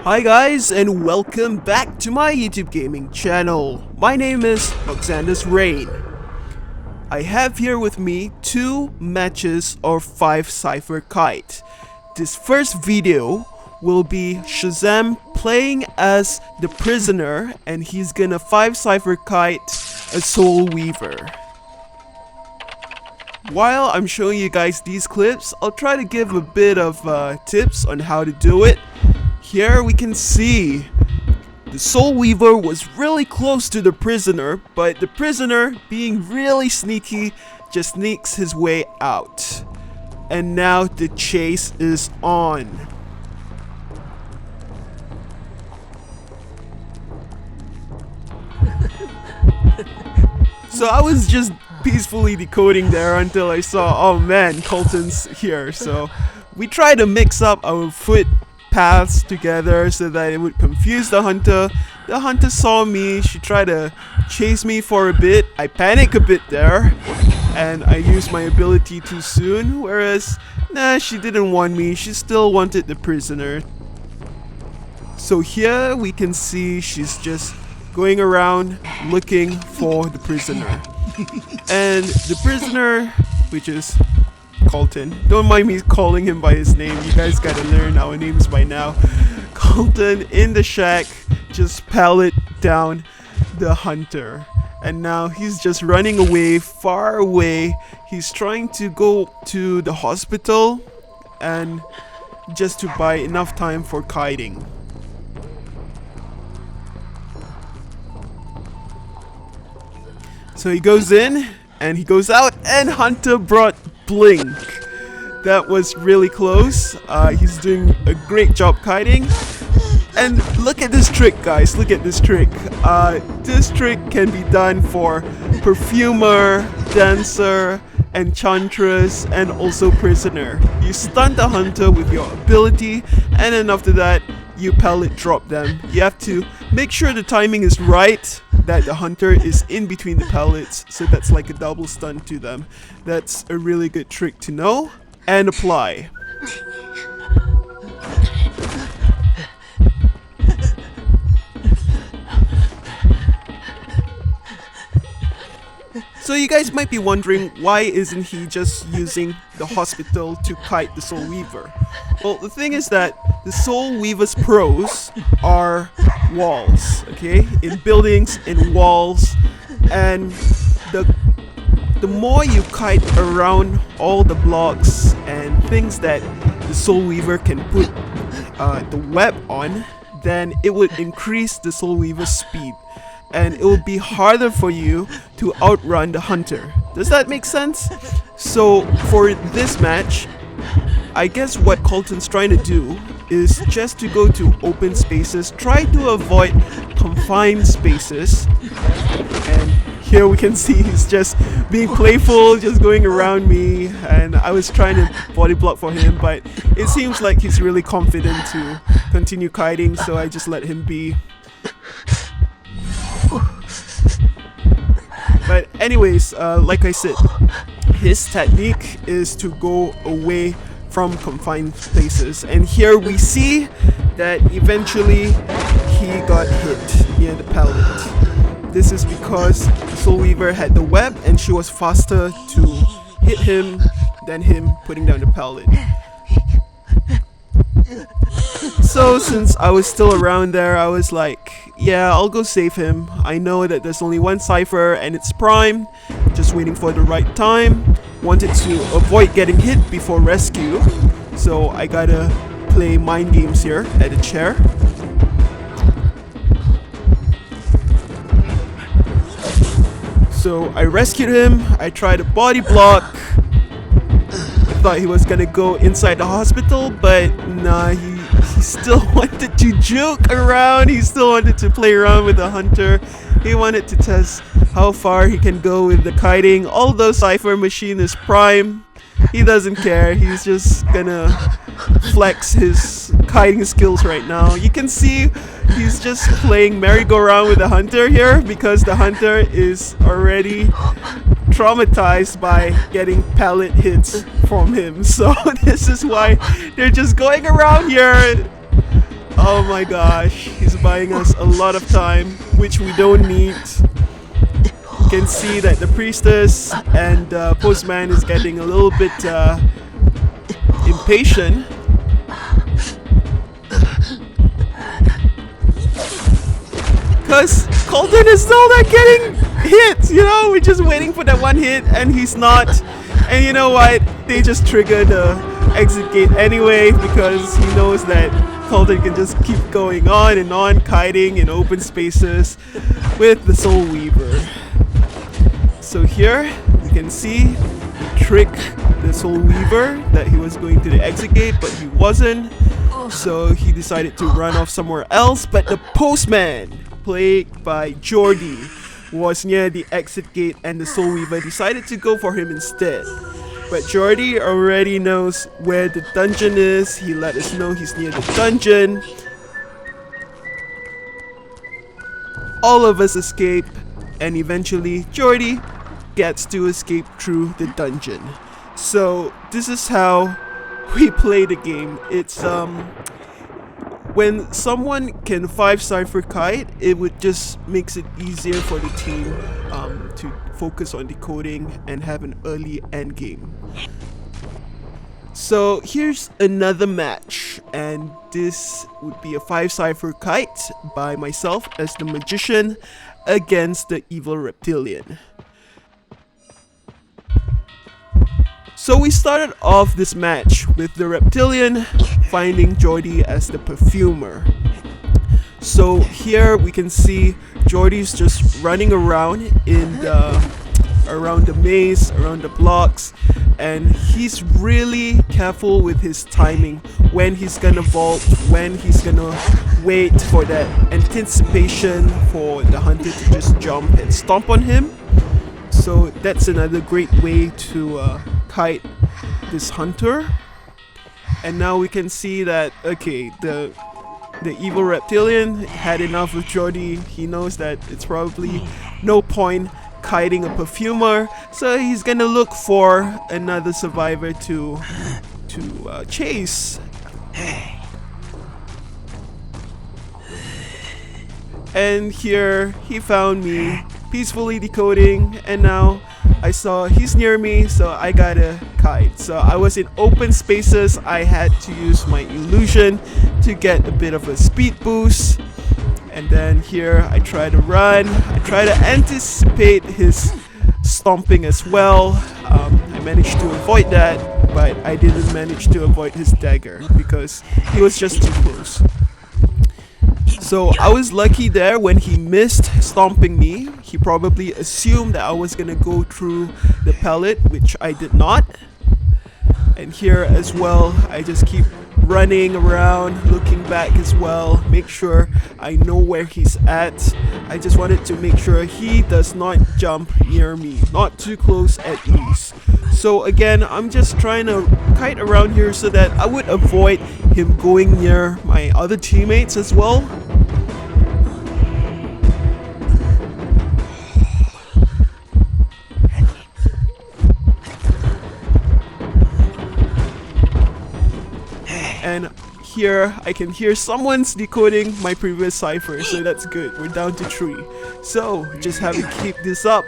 Hi guys, and welcome back to my YouTube gaming channel. My name is Alexander's Rain. I have here with me 2 matches of 5 Cipher Kite. This first video will be Shazam playing as the prisoner, and he's gonna 5 Cipher Kite a Soul Weaver. While I'm showing you guys these clips, I'll try to give a bit of tips on how to do it. Here we can see the Soul Weaver was really close to the prisoner, but the prisoner, being really sneaky, just sneaks his way out. And now the chase is on. So I was just peacefully decoding there until I saw, oh man, Colton's here. So we tried to mix up our foot paths together so that it would confuse the hunter. The hunter saw me, she tried to chase me for a bit. I panicked a bit there and I used my ability too soon, whereas nah, she didn't want me, she still wanted the prisoner. So here we can see she's just going around looking for the prisoner. And the prisoner, which is Colton. Don't mind me calling him by his name. You guys gotta learn our names by now. Colton in the shack just pallet down the hunter. And now he's just running away, far away. He's trying to go to the hospital and just to buy enough time for kiting. So he goes in and he goes out, and Hunter brought Blink. That was really close. He's doing a great job kiting. And look at this trick, guys. Look at this trick. This trick can be done for perfumer, dancer, enchantress, and also prisoner. You stun the hunter with your ability, and then after that you pellet drop them. You have to make sure the timing is right, that the hunter is in between the pellets, so that's like a double stun to them. That's a really good trick to know and apply. So you guys might be wondering, why isn't he just using the hospital to kite the Soul Weaver? Well, the thing is that the Soul Weaver's pros are walls, okay? In buildings, in walls, and the more you kite around all the blocks and things that the Soul Weaver can put the web on, then it would increase the Soul Weaver's speed. And it will be harder for you to outrun the hunter. Does that make sense? So for this match, I guess what Colton's trying to do is just to go to open spaces, try to avoid confined spaces. And here we can see he's just being playful, just going around me, and I was trying to body block for him, but it seems like he's really confident to continue kiting, so I just let him be. But anyways, like I said, his technique is to go away from confined places, and here we see that eventually he got hit near the pellet. This is because Soul Weaver had the web and she was faster to hit him than him putting down the pellet. So since I was still around there, I was like, yeah, I'll go save him. I know that there's only one Cipher and it's prime, just waiting for the right time. Wanted to avoid getting hit before rescue, so I gotta play mind games here at the chair. So I rescued him, I tried a body block. I thought he was gonna go inside the hospital, but nah, he still wanted to joke around, he still wanted to play around with the hunter. He wanted to test how far he can go with the kiting. Although Cipher machine is prime, he doesn't care, he's just gonna flex his kiting skills right now. You can see he's just playing merry-go-round with the hunter here because the hunter is already traumatized by getting pellet hits from him. So this is why they're just going around here. Oh my gosh, he's buying us a lot of time, which we don't need. You can see that the priestess and postman is getting a little bit impatient. Because Colton is still not getting hit, you know? We're just waiting for that one hit and he's not. And you know what? They just trigger the exit gate anyway because he knows that Colton can just keep going on and on, kiting in open spaces with the Soul Weaver. So here you can see trick the Soul Weaver that he was going to the exit gate, but he wasn't. So he decided to run off somewhere else. But the postman, played by Jordy, was near the exit gate and the Soul Weaver decided to go for him instead. But Jordy already knows where the dungeon is. He let us know he's near the dungeon. All of us escape and eventually Jordy gets to escape through the dungeon. So this is how we play the game. It's when someone can 5 Cipher Kite, it would just makes it easier for the team to focus on decoding and have an early end game. So here's another match, and this would be a 5 Cipher Kite by myself as the magician against the evil reptilian. So we started off this match with the reptilian finding Jordy as the perfumer. So here we can see Jordy's just running around in around the maze, around the blocks, and he's really careful with his timing, when he's gonna vault, when he's gonna wait for that anticipation for the hunter to just jump and stomp on him. So that's another great way to kite this hunter. And now we can see that, okay, the evil reptilian had enough of Jordy. He knows that it's probably no point kiting a perfumer, so he's gonna look for another survivor to chase. And here he found me peacefully decoding, and now I saw he's near me, so I gotta kite. So I was in open spaces. I had to use my illusion to get a bit of a speed boost. And then here I try to run. I try to anticipate his stomping as well. I managed to avoid that, but I didn't manage to avoid his dagger because he was just too close. So I was lucky there when he missed stomping me. He probably assumed that I was gonna go through the pallet, which I did not. And here as well, I just keep running around, looking back as well, make sure I know where he's at. I just wanted to make sure he does not jump near me, not too close at least. So again, I'm just trying to kite around here so that I would avoid him going near my other teammates as well. And here I can hear someone's decoding my previous cipher, so that's good. We're down to 3. So just have to keep this up.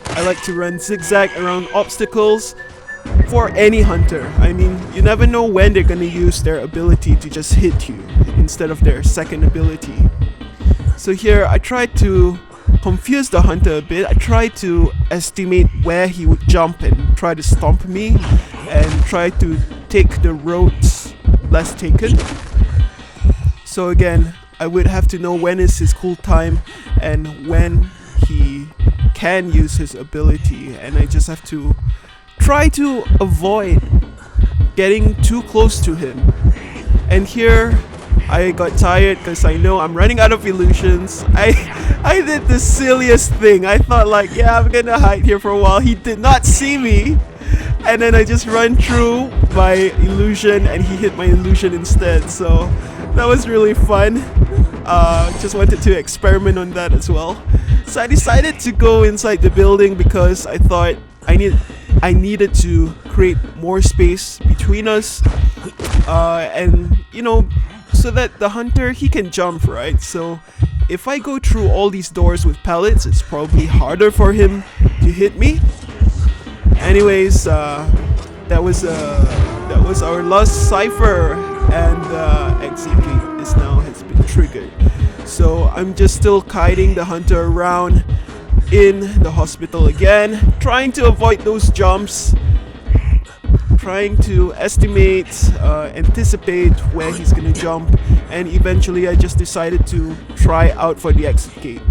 I like to run zigzag around obstacles for any hunter. I mean, you never know when they're gonna use their ability to just hit you instead of their second ability. So here I try to confuse the hunter a bit. I try to estimate where he would jump and try to stomp me, and try to take the roads less taken. So again, I would have to know when is his cool time and when he can use his ability, and I just have to try to avoid getting too close to him. And here I got tired because I know I'm running out of illusions. I did the silliest thing. I thought like, yeah, I'm gonna hide here for a while. He did not see me, and then I just ran through my illusion and he hit my illusion instead. So that was really fun. Just wanted to experiment on that as well. So I decided to go inside the building because I thought I needed to create more space between us, and you know, so that the hunter, he can jump, right? So if I go through all these doors with pellets, it's probably harder for him to hit me. Anyways, that was our last Cipher, and exit gate is now has been triggered. So I'm just still kiting the hunter around in the hospital again, trying to avoid those jumps, trying to estimate, anticipate where he's gonna jump, and eventually I just decided to try out for the exit gate.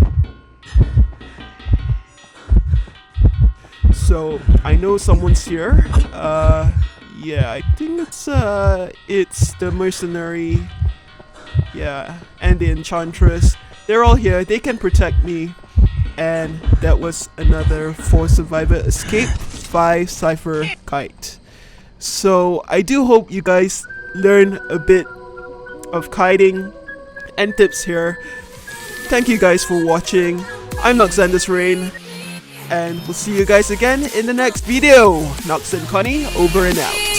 So I know someone's here. Yeah, I think it's the mercenary, yeah, and the enchantress. They're all here. They can protect me. And that was another 4 survivor escape by Cipher Kite. So I do hope you guys learn a bit of kiting and tips here. Thank you guys for watching. I'm Noxandus Rain, and we'll see you guys again in the next video. Nox and Connie, over and out.